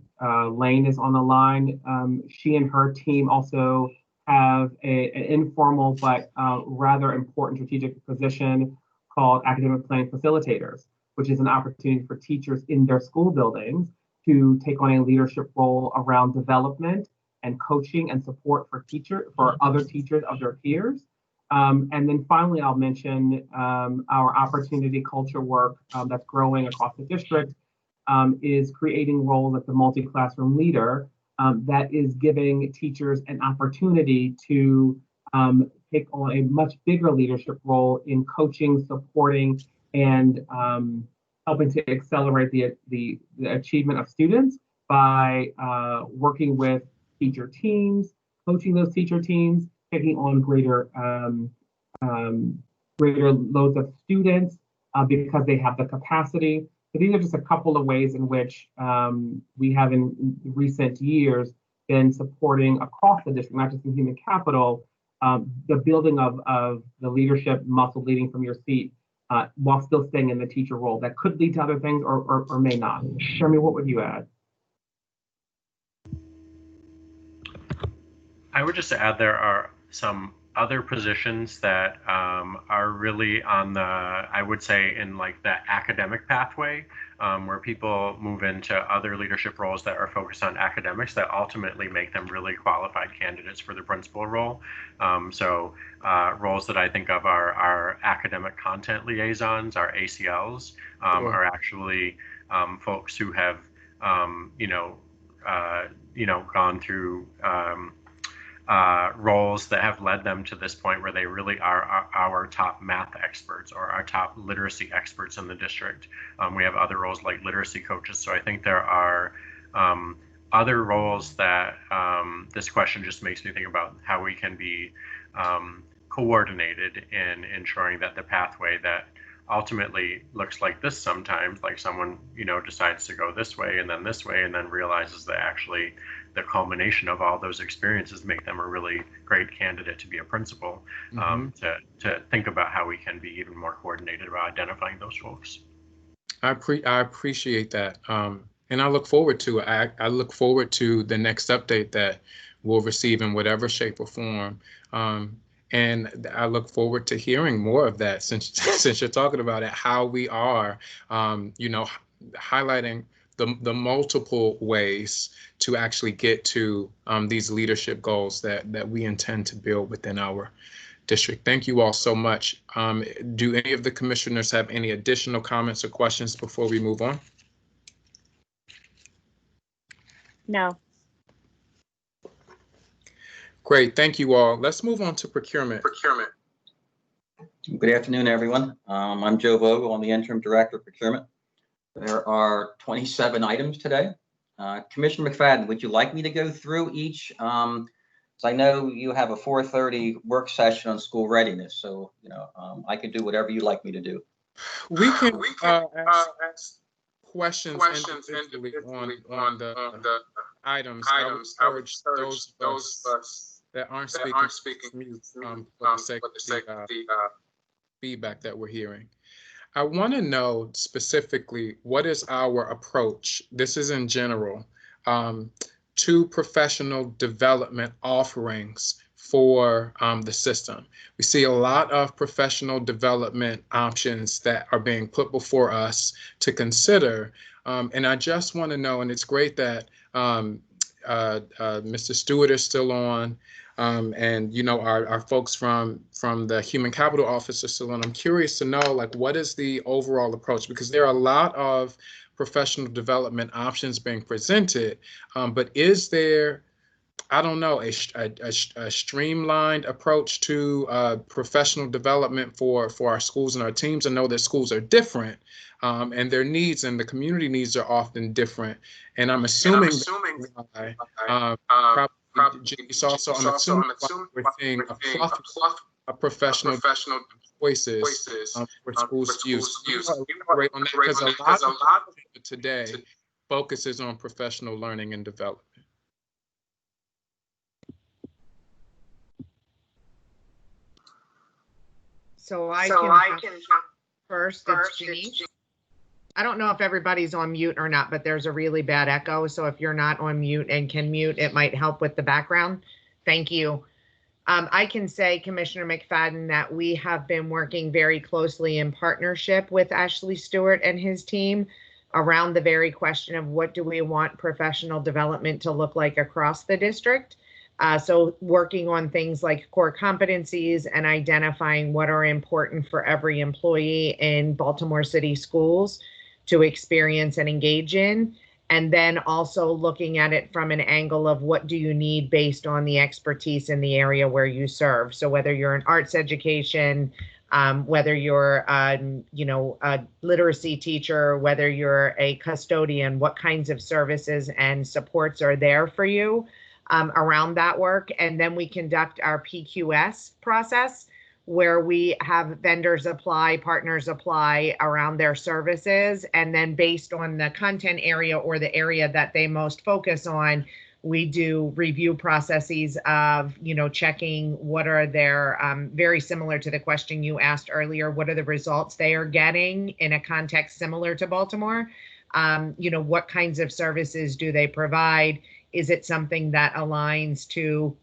S4: Lane is on the line. She and her team also have an informal but rather important strategic position called Academic Planning Facilitators, which is an opportunity for teachers in their school buildings to take on a leadership role around development and coaching and support for other teachers of their peers. And then finally, I'll mention our opportunity culture work that's growing across the district is creating roles at the multi-classroom leader that is giving teachers an opportunity to take on a much bigger leadership role in coaching, supporting, and helping to accelerate the achievement of students by working with teacher teams, coaching those teacher teams, taking on greater loads of students because they have the capacity. So these are just a couple of ways in which we have in recent years been supporting across the district, not just in human capital, the building of the leadership muscle leading from your seat while still staying in the teacher role. That could lead to other things or may not. Jeremy, what would you add?
S7: I would just add there are some other positions that are really on the, I would say, in like the academic pathway, where people move into other leadership roles that are focused on academics that ultimately make them really qualified candidates for the principal role. So roles that I think of are our academic content liaisons, our ACLs, are actually folks who have, gone through roles that have led them to this point where they really are our top math experts or our top literacy experts in the district. We have other roles like literacy coaches. So I think there are other roles that this question just makes me think about how we can be coordinated in ensuring that the pathway that ultimately looks like this sometimes, like someone, decides to go this way and then realizes that actually the culmination of all those experiences make them a really great candidate to be a principal. To think about how we can be even more coordinated about identifying those folks.
S2: I appreciate that. And I look forward to it. I look forward to the next update that we'll receive in whatever shape or form. And I look forward to hearing more of that since you're talking about it, how we are, highlighting the multiple ways to actually get to these leadership goals that we intend to build within our district. Thank you all so much. Do any of the commissioners have any additional comments or questions before we move on?
S9: No.
S2: Great, thank you all. Let's move on to procurement.
S11: Good afternoon, everyone. I'm Joe Vogel. I'm the interim director of procurement. There are 27 items today. Commissioner McFadden, would you like me to go through each So I know you have a 4:30 work session on school readiness, so, I could do whatever you'd like me to do.
S2: We can ask questions individually on the items. I would encourage those of us that aren't speaking mute for the sake of the feedback that we're hearing. I want to know specifically what is our approach, this is in general, to professional development offerings for the system. We see a lot of professional development options that are being put before us to consider. And I just want to know, and it's great that Mr. Stewart is still on, and our folks from the Human Capital Office are still on. I'm curious to know, like, what is the overall approach? Because there are a lot of professional development options being presented, but is there, I don't know, a streamlined approach to professional development for our schools and our teams? I know that schools are different, and their needs and the community needs are often different. And I'm assuming we're seeing a plethora of professional choices for schools to use. Elaborate on that, because a lot of today focuses on professional learning and development.
S6: So I can first. It's Denise. I don't know if everybody's on mute or not, but there's a really bad echo. So if you're not on mute and can mute, it might help with the background. Thank you. I can say, Commissioner McFadden, that we have been working very closely in partnership with Ashley Stewart and his team around the very question of what do we want professional development to look like across the district. So working on things like core competencies and identifying what are important for every employee in Baltimore City schools to experience and engage in. And then also looking at it from an angle of what do you need based on the expertise in the area where you serve. So whether you're an arts education, whether you're, a literacy teacher, whether you're a custodian, what kinds of services and supports are there for you around that work. And then we conduct our PQS process, where we have vendors apply, partners apply around their services. And then based on the content area or the area that they most focus on, we do review processes of, checking what are their, very similar to the question you asked earlier, what are the results they are getting in a context similar to Baltimore? What kinds of services do they provide? Is it something that aligns to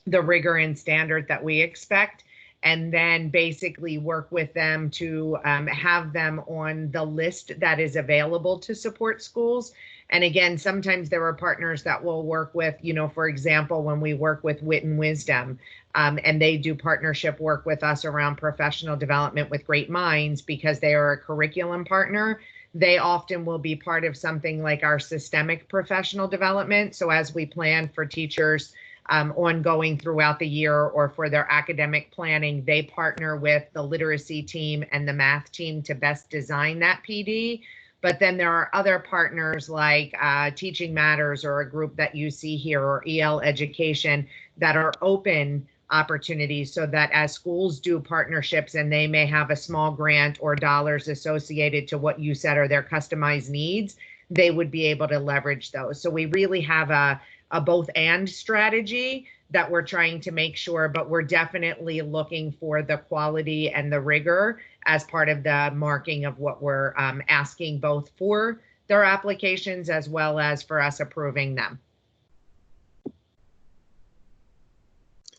S6: the rigor and standard that we expect? And then basically work with them to have them on the list that is available to support schools. And again, sometimes there are partners that we'll work with, for example, when we work with Wit and Wisdom, and they do partnership work with us around professional development with Great Minds, because they are a curriculum partner. They often will be part of something like our systemic professional development. So as we plan for teachers ongoing throughout the year or for their academic planning, they partner with the literacy team and the math team to best design that PD. But then there are other partners like Teaching Matters, or a group that you see here, or EL Education, that are open opportunities, so that as schools do partnerships and they may have a small grant or dollars associated to what you said are their customized needs, they would be able to leverage those. So we really have a both and strategy that we're trying to make sure, but we're definitely looking for the quality and the rigor as part of the marking of what we're asking, both for their applications as well as for us approving them.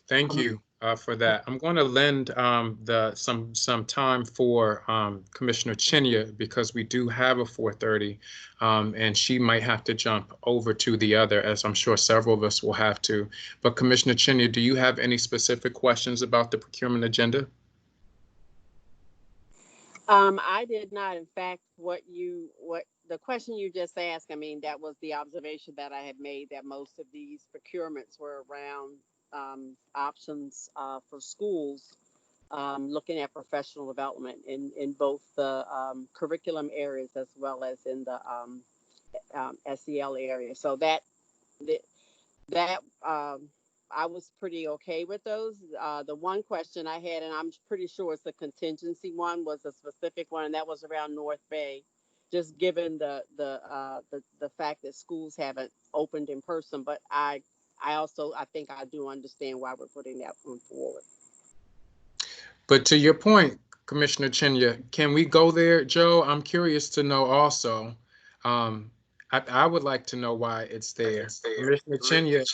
S2: Thank you for that. I'm going to lend some time for Commissioner Chinya, because we do have a 4:30, and she might have to jump over to the other, as I'm sure several of us will have to. But Commissioner Chinya, do you have any specific questions about the procurement agenda?
S5: I did not. In fact, what the question you just asked, that was the observation that I had made, that most of these procurements were around options for schools, looking at professional development in both the curriculum areas as well as in the SEL area. So that I was pretty okay with those. The one question I had, and I'm pretty sure it's a contingency one, was a specific one, and that was around North Bay, just given the fact that schools haven't opened in person. But I think I do understand why we're putting that one forward.
S2: But to your point, Commissioner Chinya, can we go there, Joe? I'm curious to know also. I would like to know why it's there. Commissioner Chinya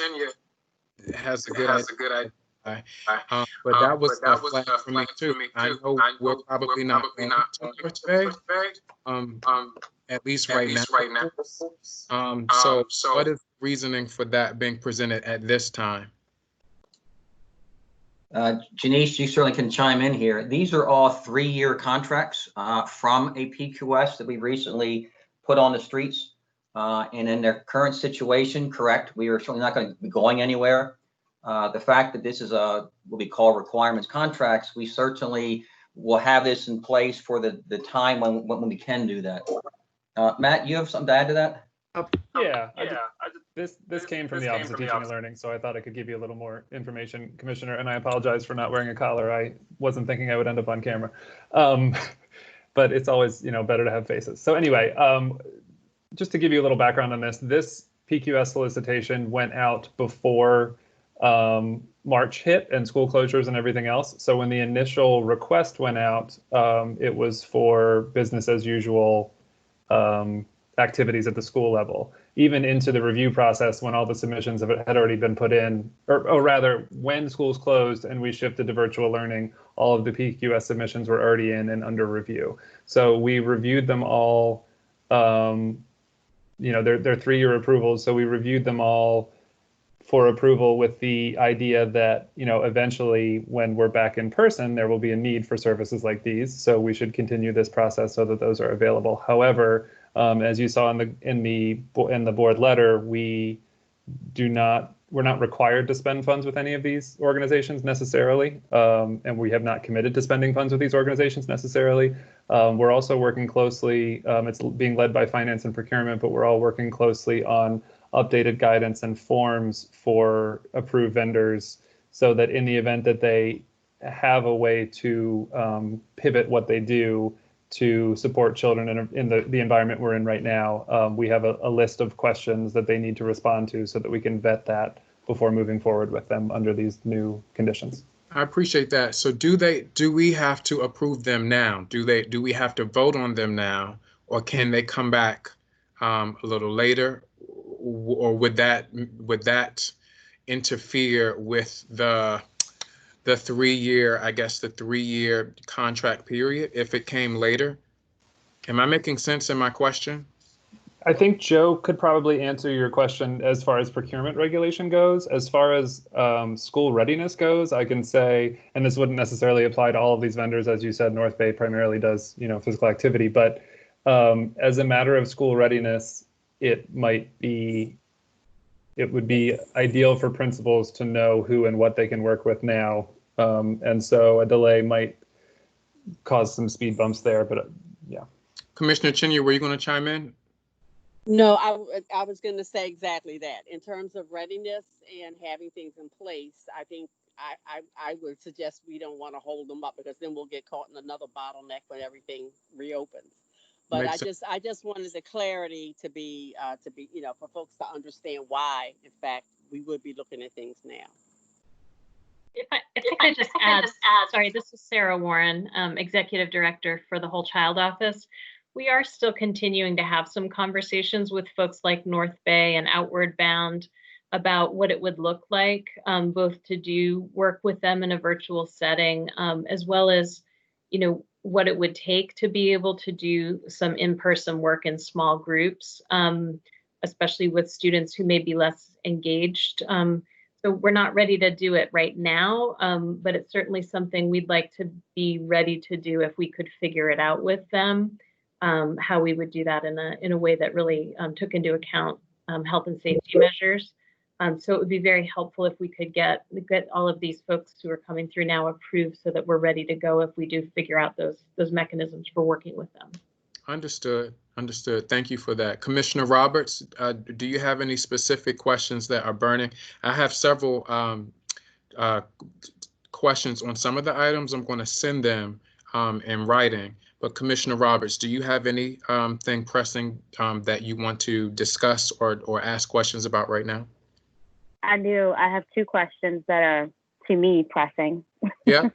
S2: has a good idea. But that was a flag for me too. I know we're probably not going to North Bay, at least right now. So what is the reasoning for that being presented at this time?
S11: Janice, you certainly can chime in here. These are all 3-year contracts from APQs that we recently put on the streets. And in their current situation, correct, we are certainly not going to be going anywhere. The fact that this is what we call requirements contracts, we certainly will have this in place for the time when we can do that. Matt, you have something to add to that?
S12: Yeah, this came from the Office of Teaching and Learning, so I thought I could give you a little more information, Commissioner, and I apologize for not wearing a collar. I wasn't thinking I would end up on camera. But it's always, better to have faces. So anyway, just to give you a little background on this PQS solicitation went out before March hit and school closures and everything else. So when the initial request went out, it was for business as usual activities at the school level, even into the review process when all the submissions of it had already been put in, or rather when schools closed and we shifted to virtual learning, all of the PQS submissions were already in and under review. So we reviewed them all, they're 3-year approvals. So we reviewed them all for approval with the idea that, eventually when we're back in person, there will be a need for services like these. So we should continue this process so that those are available. However, as you saw in the board letter, we're not required to spend funds with any of these organizations necessarily, and we have not committed to spending funds with these organizations necessarily. We're also working closely, it's being led by Finance and Procurement, but we're all working closely on updated guidance and forms for approved vendors so that in the event that they have a way to pivot what they do to support children in the environment we're in right now, we have a list of questions that they need to respond to so that we can vet that before moving forward with them under these new conditions.
S2: I appreciate that. So do we have to approve them now? Do we have to vote on them now, or can they come back a little later, or would that interfere with the 3-year contract period if it came later? Am I making sense in my question?
S12: I think Joe could probably answer your question as far as procurement regulation goes. As far as school readiness goes, I can say, and this wouldn't necessarily apply to all of these vendors, as you said, North Bay primarily does, physical activity, but as a matter of school readiness, it would be ideal for principals to know who and what they can work with now. And so a delay might cause some speed bumps there, but yeah.
S2: Commissioner Chinya, were you going to chime in?
S5: No, I was going to say exactly that. In terms of readiness and having things in place, I think I would suggest we don't want to hold them up, because then we'll get caught in another bottleneck when everything reopens. But I just wanted the clarity to be for folks to understand why, in fact, we would be looking at things now.
S13: If I could just add, sorry, this is Sarah Warren, Executive Director for the Whole Child Office. We are still continuing to have some conversations with folks like North Bay and Outward Bound about what it would look like, both to do work with them in a virtual setting, as well as, what it would take to be able to do some in-person work in small groups, especially with students who may be less engaged. So we're not ready to do it right now, but it's certainly something we'd like to be ready to do if we could figure it out with them, how we would do that in a way that really took into account health and safety measures. So it would be very helpful if we could get all of these folks who are coming through now approved so that we're ready to go if we do figure out those mechanisms for working with them.
S2: Understood. Understood. Thank you for that. Commissioner Roberts, do you have any specific questions that are burning? I have several questions on some of the items. I'm going to send them in writing. But Commissioner Roberts, do you have anything pressing that you want to discuss or ask questions about right now?
S9: I do. I have two questions that are, to me, pressing.
S2: Yeah.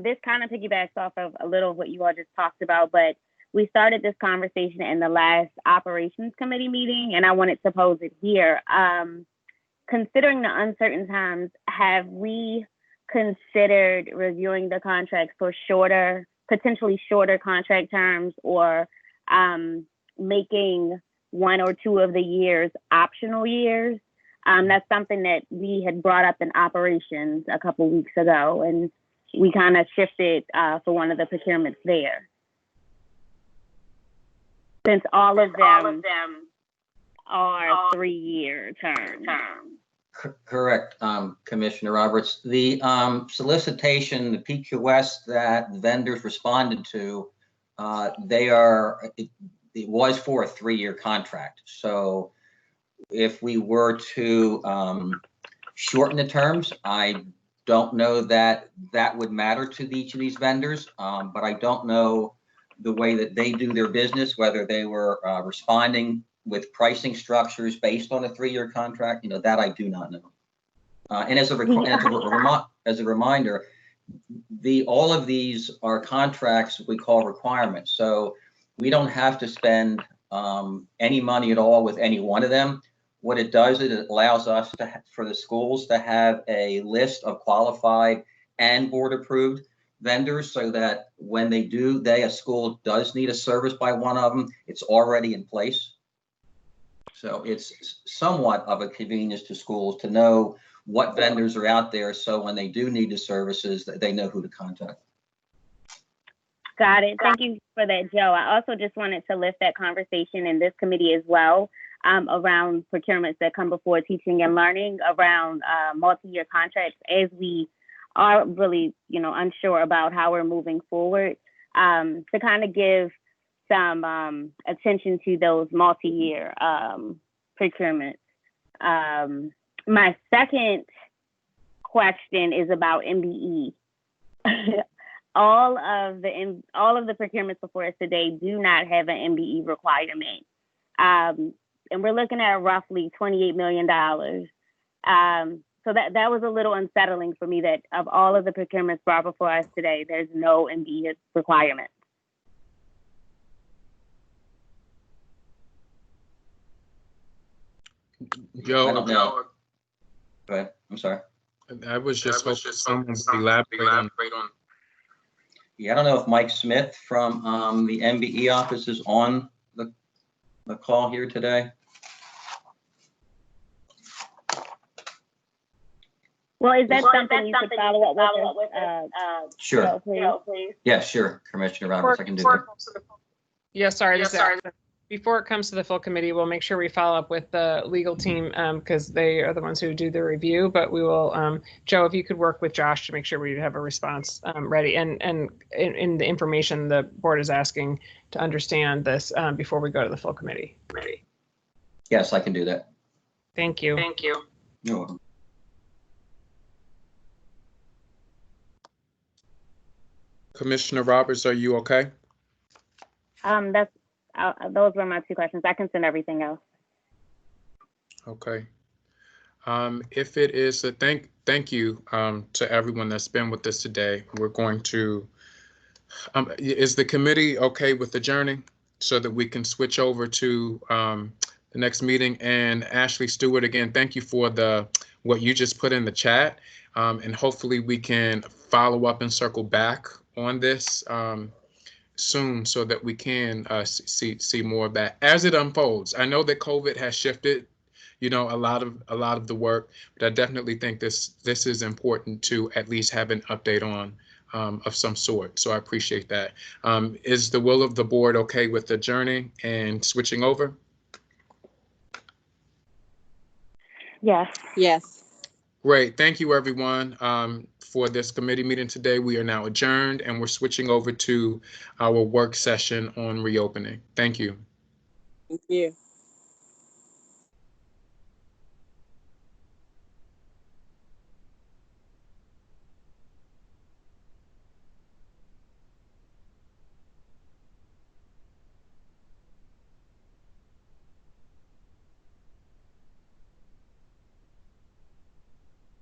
S9: This kind of piggybacks off of a little of what you all just talked about, but we started this conversation in the last operations committee meeting, and I wanted to pose it here. Considering the uncertain times, have we considered reviewing the contracts for potentially shorter contract terms, or making 1 or 2 of the years optional years? That's something that we had brought up in operations a couple weeks ago, and we kind of shifted for one of the procurements there. Since all of them are 3-year terms.
S11: Correct, Commissioner Roberts. The solicitation, the PQS that vendors responded to, it was for a 3-year contract. So if we were to shorten the terms, I don't know that that would matter to each of these vendors, but I don't know the way that they do their business, whether they were responding with pricing structures based on a 3-year contract, that I do not know. And as a reminder, all of these are contracts we call requirements. So we don't have to spend any money at all with any one of them. What it does is it allows us for the schools to have a list of qualified and board approved vendors, so that when a school does need a service by one of them, it's already in place. So it's somewhat of a convenience to schools to know what vendors are out there, so when they do need the services, that they know who to contact.
S9: Got it. Thank you for that, Joe. I also just wanted to lift that conversation in this committee as well, around procurements that come before teaching and learning, around multi-year contracts, as we are really, unsure about how we're moving forward, to kind of give some attention to those multi-year procurements. My second question is about MBE. All of the procurements before us today do not have an MBE requirement, and we're looking at roughly $28 million. So that was a little unsettling for me, that of all of the procurements brought before us today, there's no MBE requirement.
S2: Joe,
S11: I don't know. Go ahead. I'm sorry.
S2: I was just hoping someone would elaborate on.
S11: Yeah, I don't know if Mike Smith from the MBE office is on the call here today.
S9: Well, is that something you could follow up with?
S11: Sure.
S9: Joe, please?
S11: Yeah, sure, Commissioner Roberts, I can do that.
S3: Yeah, sorry. Before it comes to the full committee, we'll make sure we follow up with the legal team, because they are the ones who do the review. But we will, Joe, if you could work with Josh to make sure we have a response ready, and in the information the board is asking to understand this before we go to the full committee.
S11: Yes, I can do that.
S3: Thank you.
S11: You're welcome.
S2: Commissioner Roberts, are you okay?
S9: Those were my two questions. I can send everything else.
S2: Okay. If it is a thank you to everyone that's been with us today. We're going to, is the committee okay with adjourning so that we can switch over to the next meeting? And Ashley Stewart, again, thank you for what you just put in the chat. And hopefully we can follow up and circle back on this soon, so that we can see more of that as it unfolds. I know that COVID has shifted, a lot of the work, but I definitely think this is important to at least have an update on of some sort. So I appreciate that. Is the will of the board okay with adjourning and switching over?
S9: Yes.
S2: Great. Thank you, everyone, for this committee meeting today. We are now adjourned, and we're switching over to our work session on reopening. Thank you.
S5: Thank you.